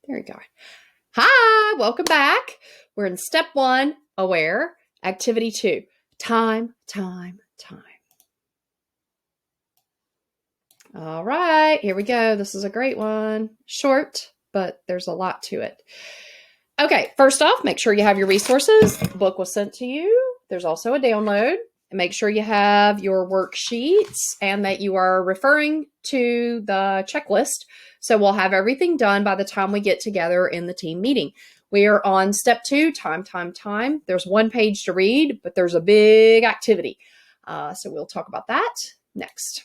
There you go. Hi, welcome back. We're in step 1, aware. Activity 2, time. All right, here we go. This is a great one. Short, but there's a lot to it. Okay, first off, make sure you have your resources. The book was sent to you. There's also a download. Make sure you have your worksheets and that you are referring to the checklist. So we'll have everything done by the time we get together in the team meeting. We are on step 2, time. There's one page to read, but there's a big activity. So we'll talk about that next.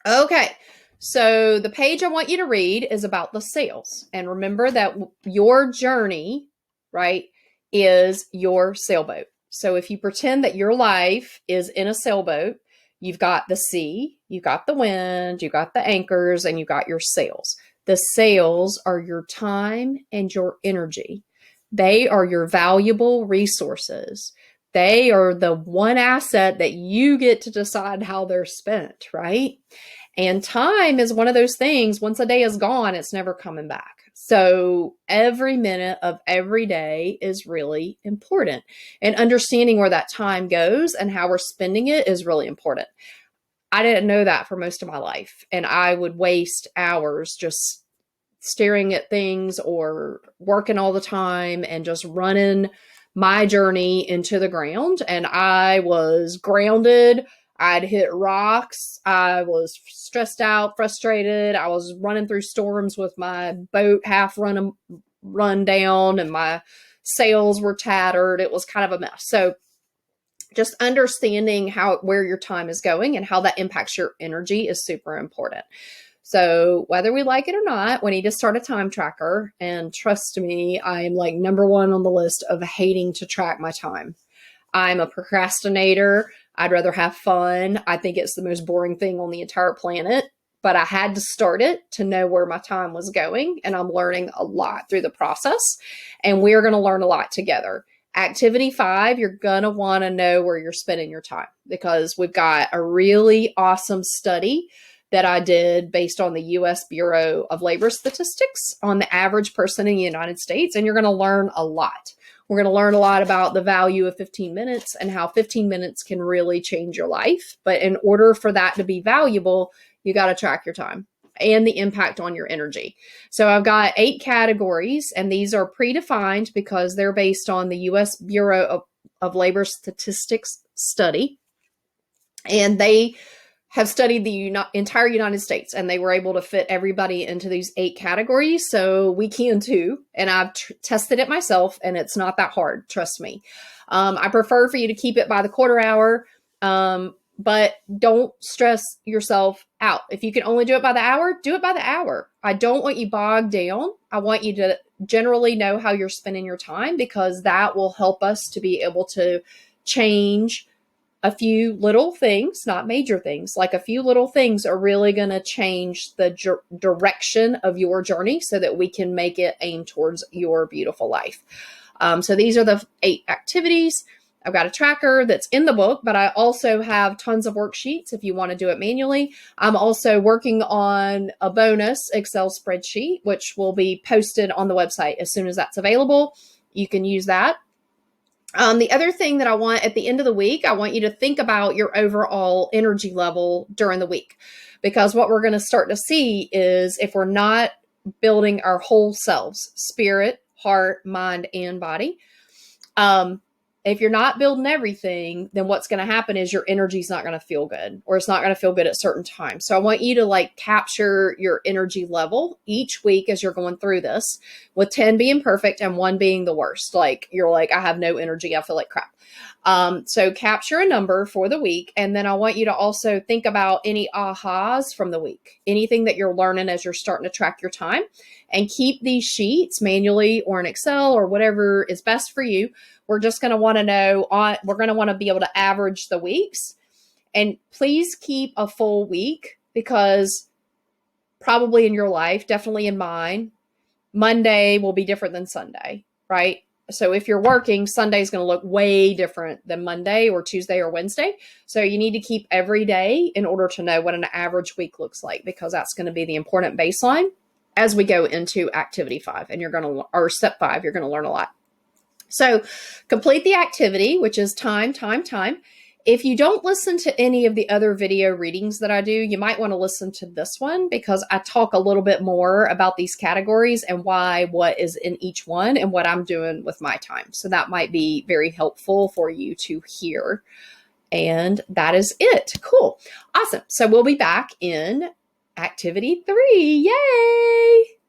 Okay, so the page I want you to read is about the sails. And remember that your journey, right, is your sailboat. So if you pretend that your life is in a sailboat, you've got the sea, you've got the wind, you've got the anchors, and you've got your sails. The sails are your time and your energy. They are your valuable resources. They are the one asset that you get to decide how they're spent, right? And time is one of those things, once a day is gone, it's never coming back. So every minute of every day is really important. And understanding where that time goes and how we're spending it is really important. I didn't know that for most of my life. And I would waste hours just staring at things or working all the time and just running my journey into the ground. And I was grounded. I'd hit rocks. I was stressed out, frustrated. I was running through storms with my boat half run down and my sails were tattered. It was kind of a mess. So just understanding where your time is going and how that impacts your energy is super important. So whether we like it or not, we need to start a time tracker. And trust me, I am like number 1 on the list of hating to track my time. I'm a procrastinator. I'd rather have fun. I think it's the most boring thing on the entire planet, but I had to start it to know where my time was going. And I'm learning a lot through the process. And we're going to learn a lot together. Activity 5, you're going to want to know where you're spending your time because we've got a really awesome study that I did based on the U.S. Bureau of Labor Statistics on the average person in the United States. And you're going to learn a lot. We're going to learn a lot about the value of 15 minutes and how 15 minutes can really change your life. But in order for that to be valuable, you got to track your time and the impact on your energy. So I've got 8 categories, and these are predefined because they're based on the U.S. Bureau of Labor Statistics study. And they have studied the entire United States, and they were able to fit everybody into these 8 categories. So we can too. And I've tested it myself, and it's not that hard. Trust me. I prefer for you to keep it by the quarter hour, but don't stress yourself out. If you can only do it by the hour, do it by the hour. I don't want you bogged down. I want you to generally know how you're spending your time because that will help us to be able to change a few little things, not major things, like a few little things are really going to change the direction of your journey so that we can make it aim towards your beautiful life. So these are the 8 activities. I've got a tracker that's in the book, but I also have tons of worksheets if you want to do it manually. I'm also working on a bonus Excel spreadsheet, which will be posted on the website as soon as that's available. You can use that. The other thing that I want at the end of the week, I want you to think about your overall energy level during the week, because what we're going to start to see is if we're not building our whole selves, spirit, heart, mind, and body, if you're not building everything, then what's going to happen is your energy is not going to feel good, or it's not going to feel good at certain times. So I want you to capture your energy level each week as you're going through this, with 10 being perfect and 1 being the worst. You're like, I have no energy. I feel like crap. So capture a number for the week. And then I want you to also think about any ahas from the week, anything that you're learning as you're starting to track your time, and keep these sheets manually or in Excel or whatever is best for you. We're just going to want to know, we're going to want to be able to average the weeks, and please keep a full week, because probably in your life, definitely in mine, Monday will be different than Sunday, right? So if you're working, Sunday is going to look way different than Monday or Tuesday or Wednesday. So you need to keep every day in order to know what an average week looks like, because that's going to be the important baseline. as we go into activity 5, and you're going to, or step 5, you're going to learn a lot. So complete the activity, which is time, time, time. If you don't listen to any of the other video readings that I do, you might want to listen to this one because I talk a little bit more about these categories and why, what is in each one, and what I'm doing with my time. So that might be very helpful for you to hear. And that is it. Cool. Awesome. So we'll be back in activity 3. Yay!